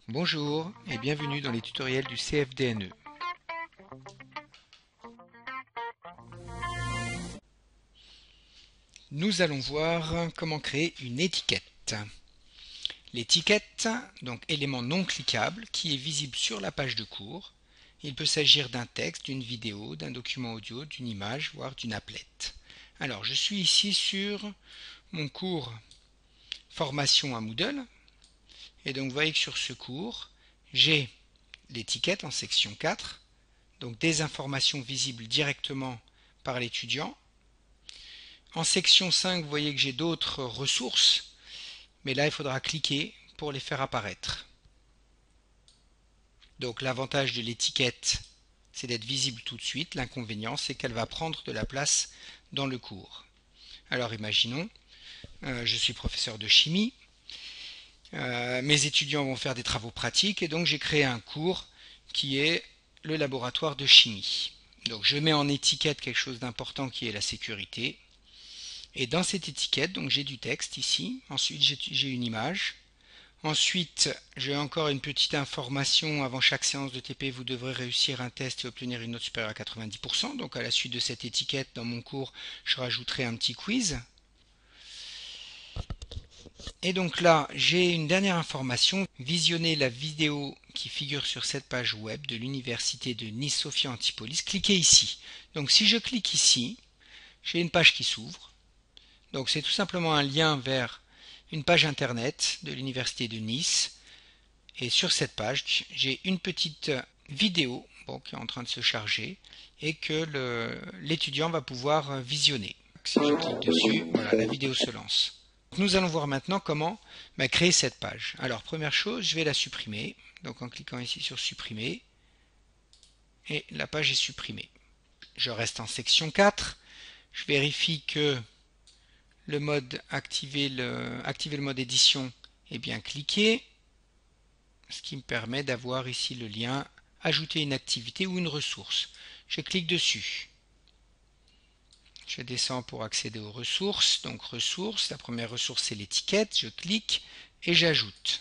Bonjour et bienvenue dans les tutoriels du CFDNE. Nous allons voir comment créer une étiquette. L'étiquette, donc élément non cliquable, qui est visible sur la page de cours. Il peut s'agir d'un texte, d'une vidéo, d'un document audio, d'une image, voire d'une applet. Alors, je suis ici sur mon cours Formation à Moodle. Et donc, vous voyez que sur ce cours, j'ai l'étiquette en section 4, donc des informations visibles directement par l'étudiant. En section 5, vous voyez que j'ai d'autres ressources, mais là, il faudra cliquer pour les faire apparaître. Donc l'avantage de l'étiquette, c'est d'être visible tout de suite. L'inconvénient, c'est qu'elle va prendre de la place dans le cours. Alors imaginons, je suis professeur de chimie, mes étudiants vont faire des travaux pratiques et donc j'ai créé un cours qui est le laboratoire de chimie. Donc je mets en étiquette quelque chose d'important qui est la sécurité. Et dans cette étiquette, donc j'ai du texte ici, ensuite j'ai une image. Ensuite, j'ai encore une petite information. Avant chaque séance de TP, vous devrez réussir un test et obtenir une note supérieure à 90%. Donc à la suite de cette étiquette, dans mon cours, je rajouterai un petit quiz. Et donc là, j'ai une dernière information. Visionnez la vidéo qui figure sur cette page web de l'université de Nice Sophia Antipolis. Cliquez ici. Donc si je clique ici, j'ai une page qui s'ouvre. Donc c'est tout simplement un lien vers une page internet de l'université de Nice. Et sur cette page, j'ai une petite vidéo qui est en train de se charger et que l'étudiant va pouvoir visionner. Si je clique dessus, voilà, la vidéo se lance. Nous allons voir maintenant comment créer cette page. Alors première chose, je vais la supprimer. Donc en cliquant ici sur supprimer, et la page est supprimée. Je reste en section 4. Je vérifie que le mode activer le mode édition est bien cliqué, ce qui me permet d'avoir ici le lien ajouter une activité ou une ressource. Je clique dessus. Je descends pour accéder aux ressources. Donc ressources, la première ressource c'est l'étiquette. Je clique et j'ajoute.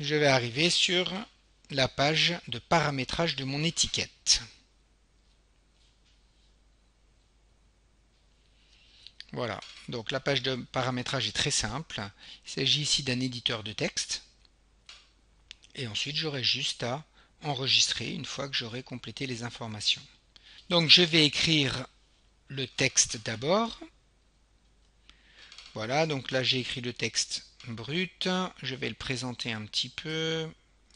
Je vais arriver sur la page de paramétrage de mon étiquette. Voilà, donc la page de paramétrage est très simple. Il s'agit ici d'un éditeur de texte. Et ensuite, j'aurai juste à enregistrer une fois que j'aurai complété les informations. Donc, je vais écrire le texte d'abord. Voilà, donc là, j'ai écrit le texte brut. Je vais le présenter un petit peu.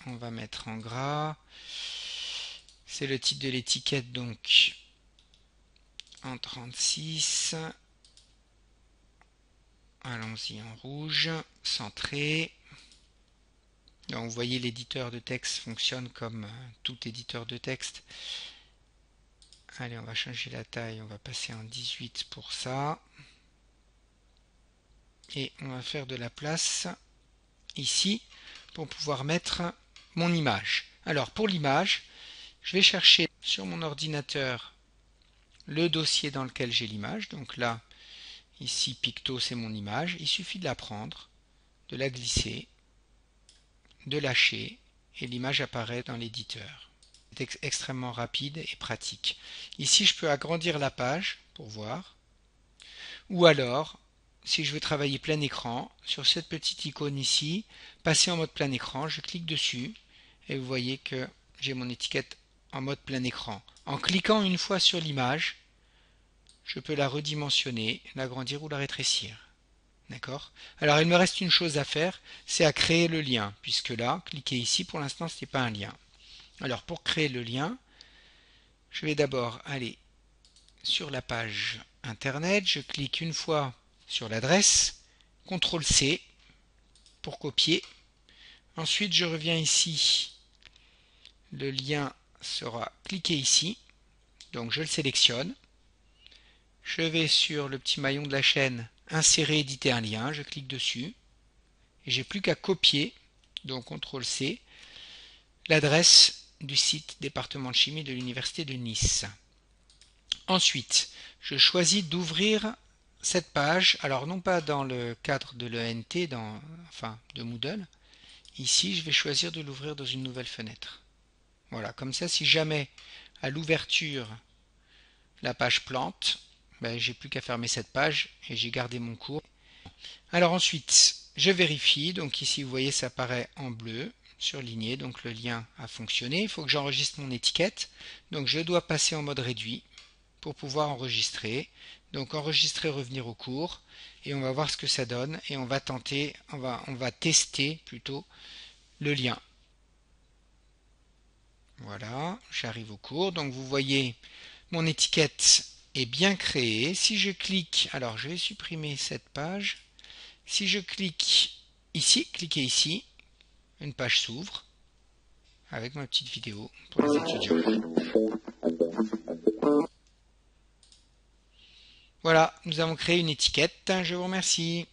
On va mettre en gras. C'est le titre de l'étiquette, donc en 36. Allons-y en rouge, centré. Donc, vous voyez, l'éditeur de texte fonctionne comme tout éditeur de texte. Allez, on va changer la taille, on va passer en 18 pour ça. Et on va faire de la place ici pour pouvoir mettre mon image. Alors, pour l'image, je vais chercher sur mon ordinateur le dossier dans lequel j'ai l'image. Donc là, ici, Picto, c'est mon image. Il suffit de la prendre, de la glisser, de lâcher, et l'image apparaît dans l'éditeur. C'est extrêmement rapide et pratique. Ici, je peux agrandir la page pour voir. Ou alors, si je veux travailler plein écran, sur cette petite icône ici, passer en mode plein écran, je clique dessus et vous voyez que j'ai mon étiquette en mode plein écran. En cliquant une fois sur l'image, je peux la redimensionner, l'agrandir ou la rétrécir. D'accord? Alors il me reste une chose à faire, c'est à créer le lien, puisque là, cliquez ici, pour l'instant ce n'est pas un lien. Alors pour créer le lien, je vais d'abord aller sur la page internet, je clique une fois sur l'adresse, CTRL-C pour copier. Ensuite je reviens ici, le lien sera cliqué ici, donc je le sélectionne. Je vais sur le petit maillon de la chaîne insérer, éditer un lien, je clique dessus et j'ai plus qu'à copier, donc CTRL-C, l'adresse du site département de chimie de l'université de Nice. Ensuite, je choisis d'ouvrir cette page, alors non pas dans le cadre de l'ENT, enfin de Moodle. Ici, je vais choisir de l'ouvrir dans une nouvelle fenêtre. Voilà, comme ça, si jamais à l'ouverture la page plante, ben, j'ai plus qu'à fermer cette page et j'ai gardé mon cours. Alors ensuite, je vérifie. Donc ici, vous voyez, ça apparaît en bleu, surligné. Donc le lien a fonctionné. Il faut que j'enregistre mon étiquette. Donc je dois passer en mode réduit pour pouvoir enregistrer. Donc enregistrer, revenir au cours. Et on va voir ce que ça donne. Et on va tenter, on va tester plutôt le lien. Voilà, j'arrive au cours. Donc vous voyez, mon étiquette est bien créée. Si je clique, alors je vais supprimer cette page. Si je clique ici, cliquez ici, une page s'ouvre avec ma petite vidéo pour les étudiants. Voilà, nous avons créé une étiquette. Je vous remercie.